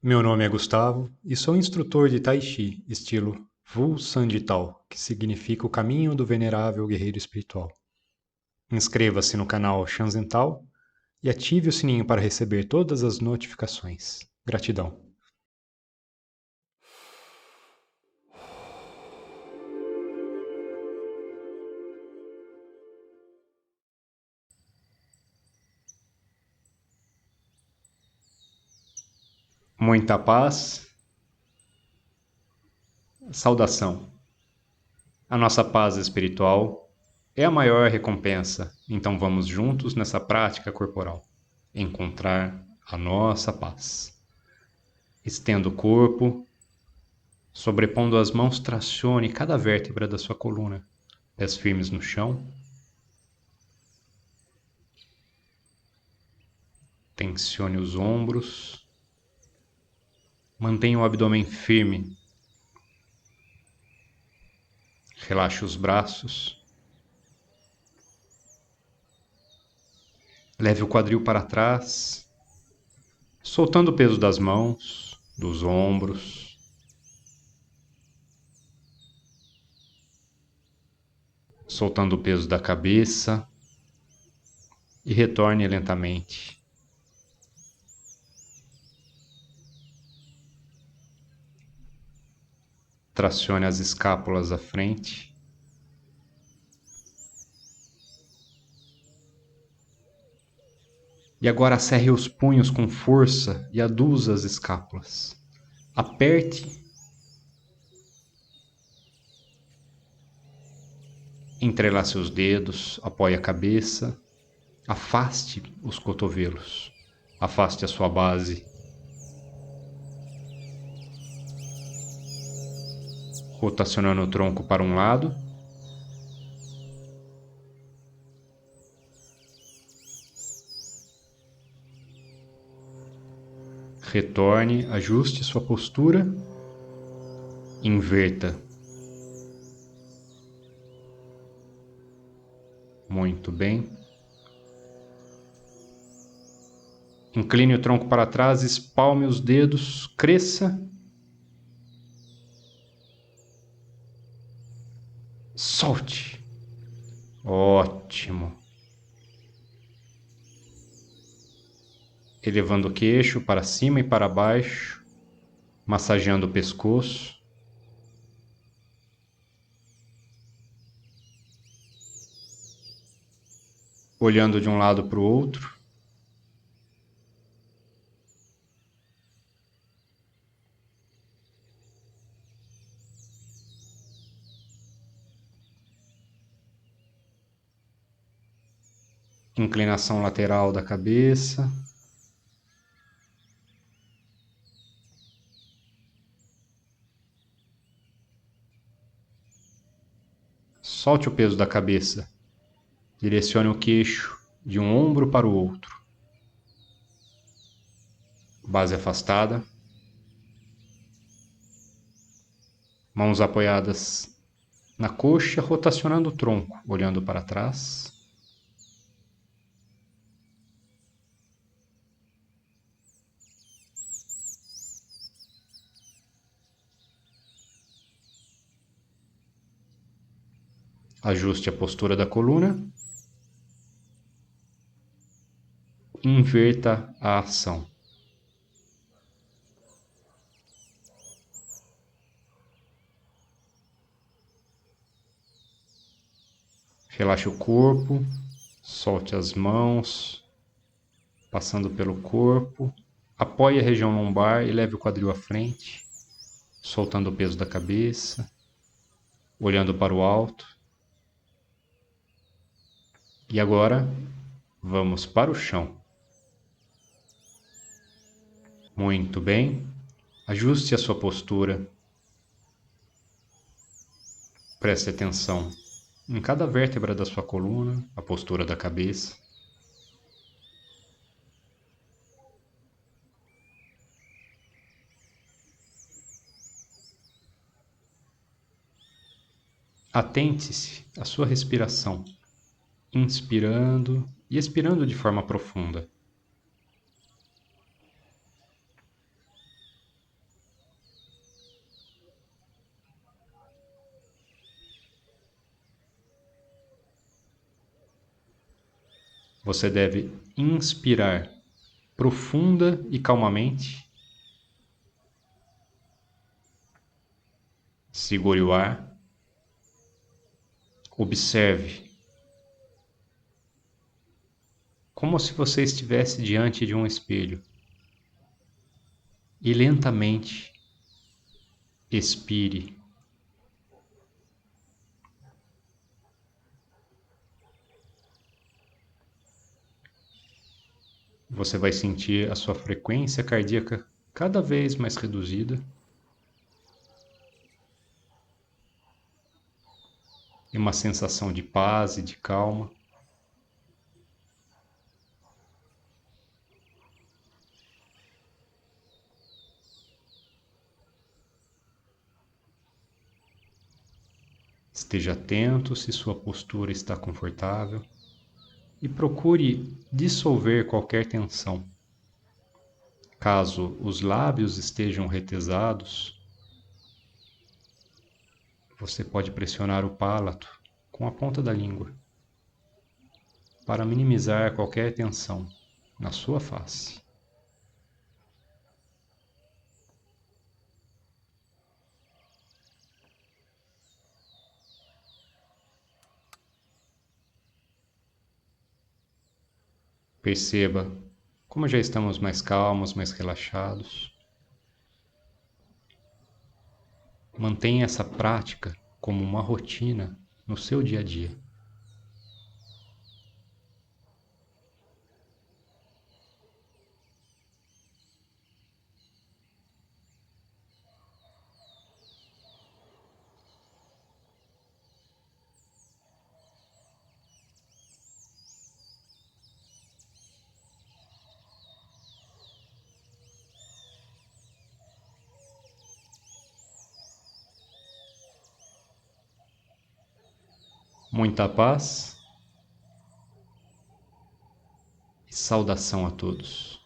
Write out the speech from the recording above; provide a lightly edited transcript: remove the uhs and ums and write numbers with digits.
Meu nome é Gustavo e sou instrutor de Tai Chi, estilo Wu San de Tao, que significa o caminho do venerável guerreiro espiritual. Inscreva-se no canal Shanzen Tao e ative o sininho para receber todas as notificações. Gratidão. Muita paz. Saudação. A nossa paz espiritual é a maior recompensa, então vamos juntos nessa prática corporal encontrar a nossa paz. Estenda o corpo, sobrepondo as mãos, tracione cada vértebra da sua coluna, pés firmes no chão. Tensione os ombros. Mantenha o abdômen firme. Relaxe os braços. Leve o quadril para trás, soltando o peso das mãos, dos ombros. Soltando o peso da cabeça e retorne lentamente. Tracione as escápulas à frente. E agora acerre os punhos com força e aduza as escápulas. Aperte. Entrelace os dedos, apoie a cabeça. Afaste os cotovelos. Afaste a sua base. Rotacionando o tronco para um lado. Retorne, ajuste sua postura. Inverta. Muito bem. Incline o tronco para trás, espalme os dedos, cresça. Solte. Ótimo. Elevando o queixo para cima e para baixo, massageando o pescoço. Olhando de um lado para o outro. Inclinação lateral da cabeça. Solte o peso da cabeça. Direcione o queixo de um ombro para o outro. Base afastada. Mãos apoiadas na coxa, rotacionando o tronco, olhando para trás. Ajuste a postura da coluna. Inverta a ação. Relaxe o corpo, solte as mãos, passando pelo corpo. Apoie a região lombar e leve o quadril à frente, soltando o peso da cabeça, olhando para o alto. E agora, vamos para o chão. Muito bem. Ajuste a sua postura. Preste atenção em cada vértebra da sua coluna, a postura da cabeça. Atente-se à sua respiração, inspirando e expirando de forma profunda. Você deve inspirar profunda e calmamente. Segure o ar. Observe, como se você estivesse diante de um espelho. E lentamente expire. Você vai sentir a sua frequência cardíaca cada vez mais reduzida. E uma sensação de paz e de calma. Esteja atento se sua postura está confortável e procure dissolver qualquer tensão. Caso os lábios estejam retesados, você pode pressionar o palato com a ponta da língua para minimizar qualquer tensão na sua face. Perceba como já estamos mais calmos, mais relaxados. Mantenha essa prática como uma rotina no seu dia a dia. Muita paz e saudação a todos.